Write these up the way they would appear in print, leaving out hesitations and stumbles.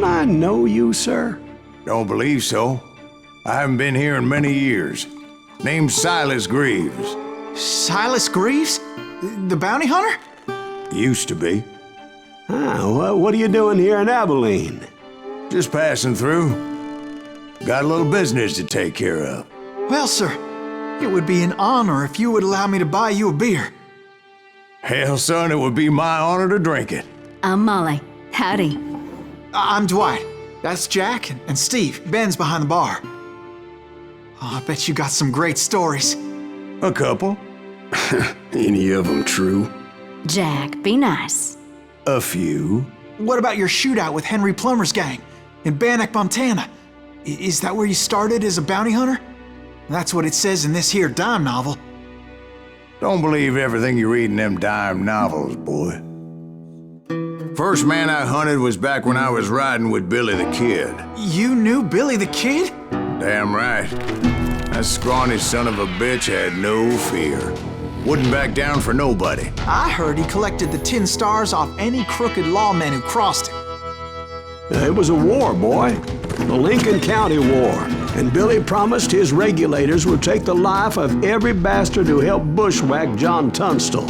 Don't I know you, sir? Don't believe so. I haven't been here in many years. Name's Silas Greaves. Silas Greaves? The bounty hunter? Used to be. What are you doing here in Abilene? Just passing through. Got a little business to take care of. Well, sir, it would be an honor if you would allow me to buy you a beer. Hell, son, it would be my honor to drink it. I'm Molly. Howdy. I'm Dwight. That's Jack and Steve. Ben's behind the bar. Oh, I bet you got some great stories. A couple. Any of them true? Jack, be nice. A few. What about your shootout with Henry Plummer's gang in Bannock, Montana? Is that where you started as a bounty hunter? That's what it says in this here dime novel. Don't believe everything you read in them dime novels, boy. First man I hunted was back when I was riding with Billy the Kid. You knew Billy the Kid? Damn right. That scrawny son of a bitch had no fear. Wouldn't back down for nobody. I heard he collected the 10 stars off any crooked lawman who crossed him. It was a war, boy. The Lincoln County War. And Billy promised his regulators would take the life of every bastard who helped bushwhack John Tunstall.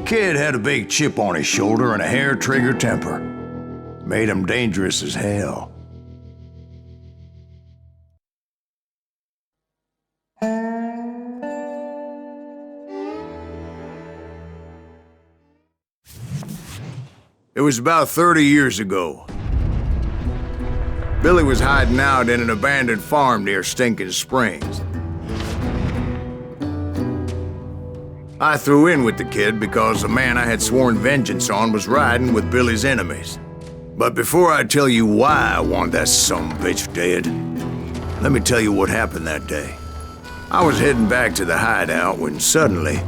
Kid had a big chip on his shoulder and a hair-trigger temper. Made him dangerous as hell. It was about 30 years ago. Billy was hiding out in an abandoned farm near Stinking Springs. I threw in with the kid because the man I had sworn vengeance on was riding with Billy's enemies. But before I tell you why I want that sumbitch dead, let me tell you what happened that day. I was heading back to the hideout when suddenly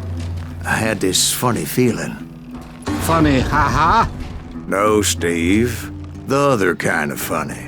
I had this funny feeling. Funny, ha-ha? No, Steve. The other kind of funny.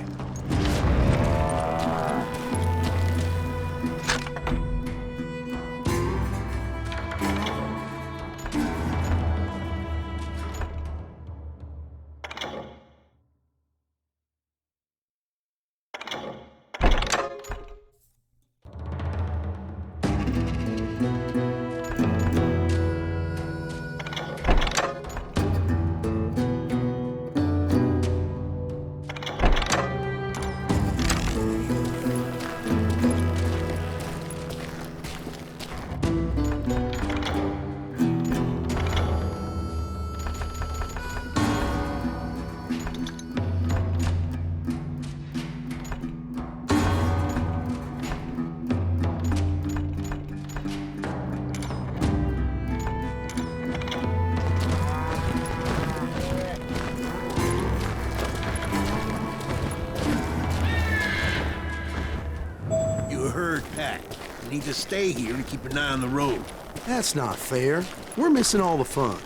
Need to stay here and keep an eye on the road. That's not fair. We're missing all the fun.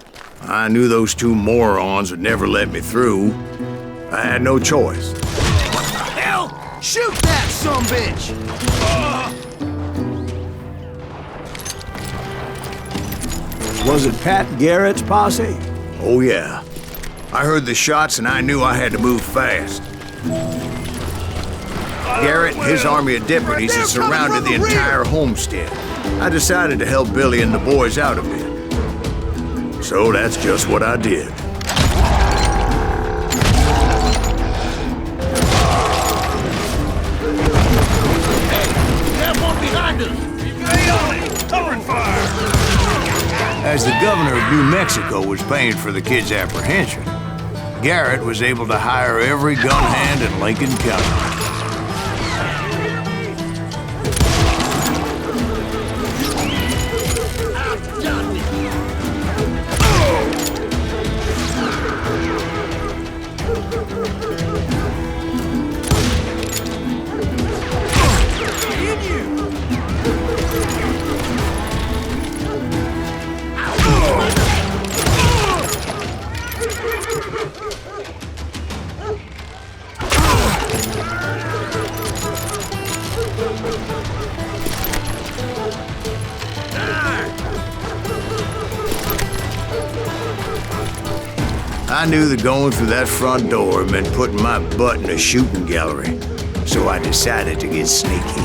I knew those two morons would never let me through. I had no choice. What the hell? Shoot that sumbitch! Was it Pat Garrett's posse? Oh yeah. I heard the shots and I knew I had to move fast. Garrett and his army of deputies had surrounded the entire homestead. I decided to help Billy and the boys out a bit. So that's just what I did. That one behind us! Stay on it! Covering fire! As the governor of New Mexico was paying for the kid's apprehension, Garrett was able to hire every gun hand in Lincoln County. I knew that going through that front door meant putting my butt in a shooting gallery, so I decided to get sneaky.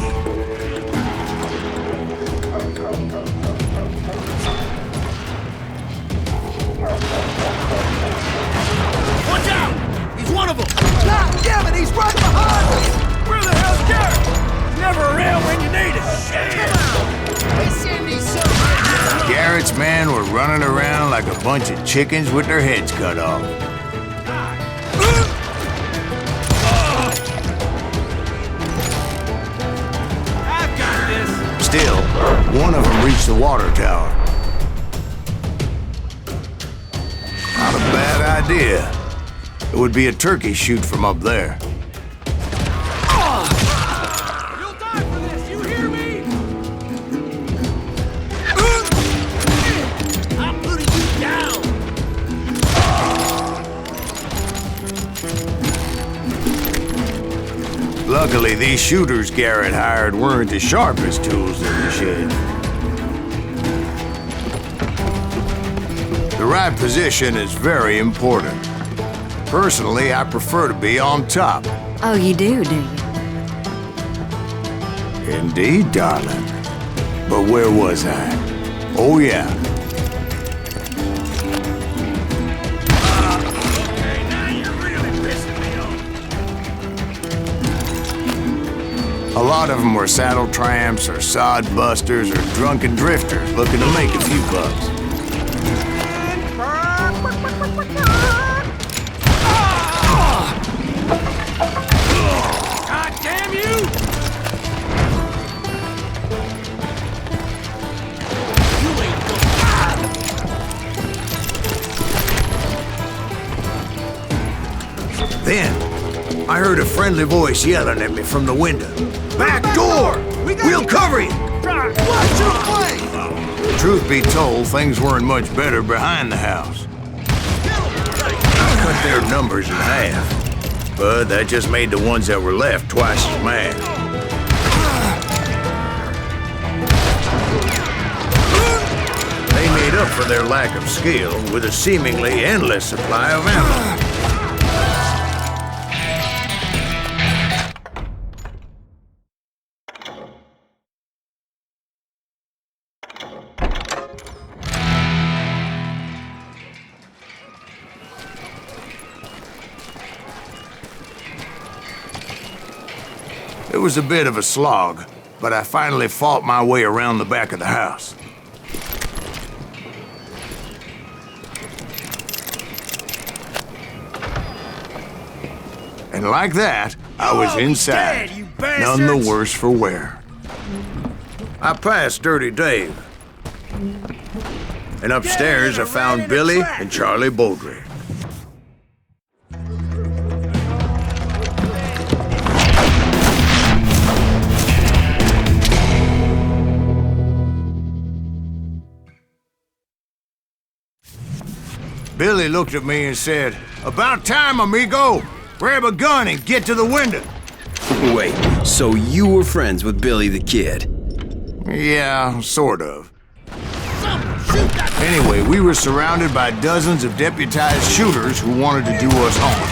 Watch out! He's one of them! God damn it, he's right behind us! Where the hell's Garrett? Never around when you need it! Shit! Hey, Sandy, so Garrett's men were running around like a bunch of chickens with their heads cut off. I've got this! Still, one of them reached the water tower. Not a bad idea. It would be a turkey shoot from up there. You'll die for this, you hear me? I'm putting you down! Luckily, these shooters Garrett hired weren't the sharpest tools in the shed. The right position is very important. Personally, I prefer to be on top. Oh, you do you? Indeed, darling. But where was I? Oh, yeah. Okay, now you're really pissing me off. A lot of them were saddle tramps or sod busters or drunken drifters looking to make a few bucks. God damn you! You ain't gonna... Then, I heard a friendly voice yelling at me from the window. Back door! We'll cover you! Watch your play! Truth be told, things weren't much better behind the house. I cut their numbers in half, but that just made the ones that were left twice as mad. They made up for their lack of skill with a seemingly endless supply of ammo. It was a bit of a slog, but I finally fought my way around the back of the house. And like that, I was inside, dead, you none the bastards! worse for wear. I passed Dirty Dave. And upstairs I found Billy and Charlie Beaudry. Billy looked at me and said, "About time, amigo! Grab a gun and get to the window." Wait, so you were friends with Billy the Kid? Yeah, sort of. Anyway, we were surrounded by dozens of deputized shooters who wanted to do us harm.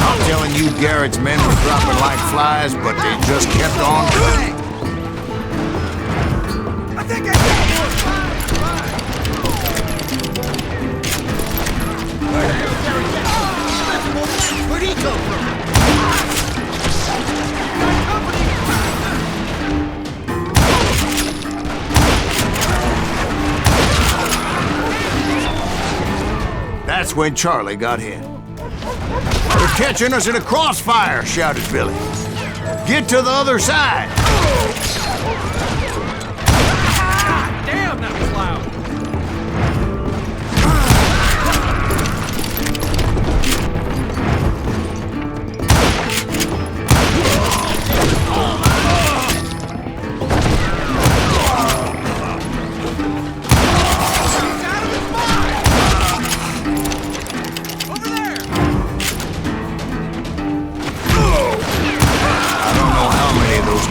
I'm telling you, Garrett's men were dropping like flies, but they just kept on doing it. I think I got one! Where'd he come from? That's when Charlie got hit. "They're catching us in a crossfire," shouted Billy. "Get to the other side!" Damn, that was loud!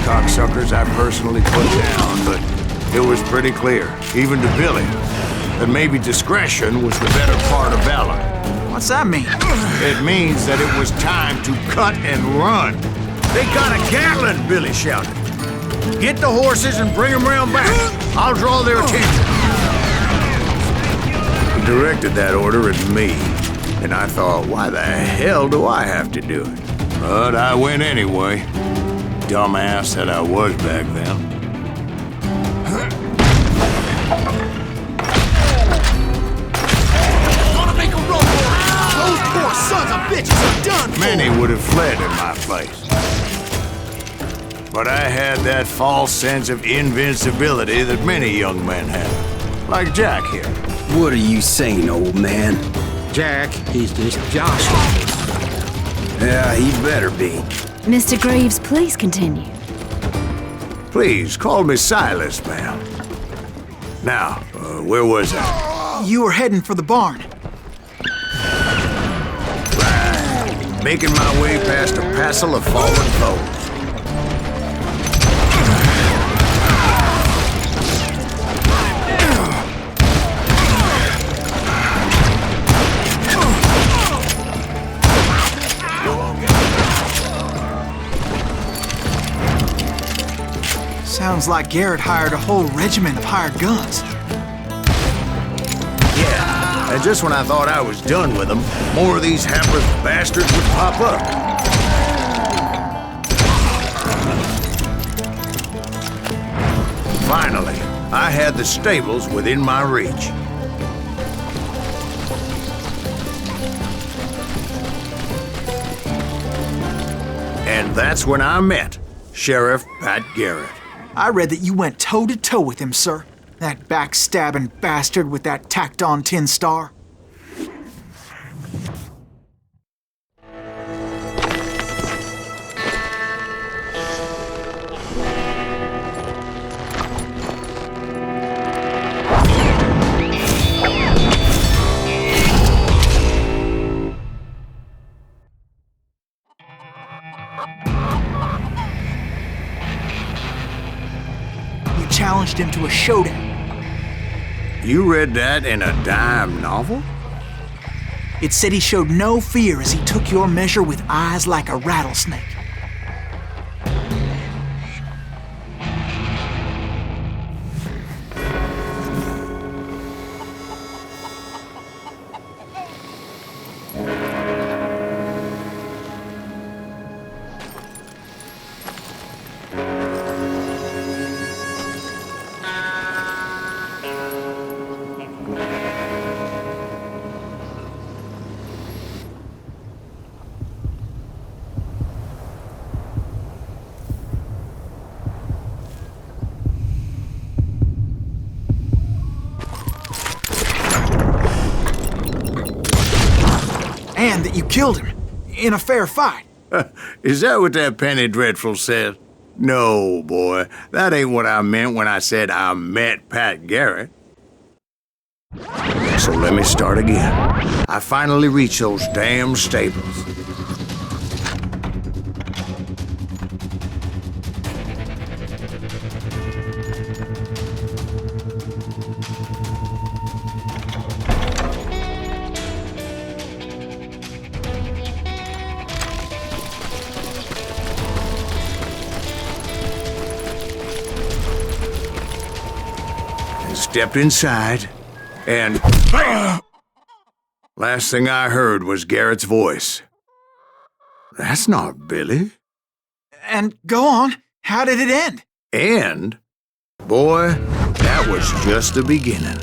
Cocksuckers I personally put down, but It was pretty clear, even to Billy, that maybe discretion was the better part of valor. What's that mean? It means that it was time to cut and run. They got a Gatling, Billy shouted. Get the horses and bring them round back. I'll draw their attention. He directed that order at me, and I thought, why the hell do I have to do it? But I went anyway. Dumbass that I was back then. Those poor sons of bitches are done for. Many would have fled in my place. But I had that false sense of invincibility that many young men have. Like Jack here. What are you saying, old man? Jack, he's just jostling. Yeah, he better be. Mr. Greaves, please continue. Please, call me Silas, ma'am. Now, where was I? You were heading for the barn. Right. Making my way past a passel of fallen foes. Sounds like Garrett hired a whole regiment of hired guns. Yeah, and just when I thought I was done with them, more of these hapless bastards would pop up. Finally, I had the stables within my reach. And that's when I met Sheriff Pat Garrett. I read that you went toe-to-toe with him, sir. That backstabbing bastard with that tacked-on tin star. Challenged him to a showdown. You read that in a dime novel? It said he showed no fear as he took your measure with eyes like a rattlesnake. And that you killed him in a fair fight. Is that what that penny dreadful said? No, boy. That ain't what I meant when I said I met Pat Garrett. So let me start again. I finally reached those damn stables. Stepped inside, and last thing I heard was Garrett's voice. That's not Billy. And go on, how did it end? And, boy, that was just the beginning.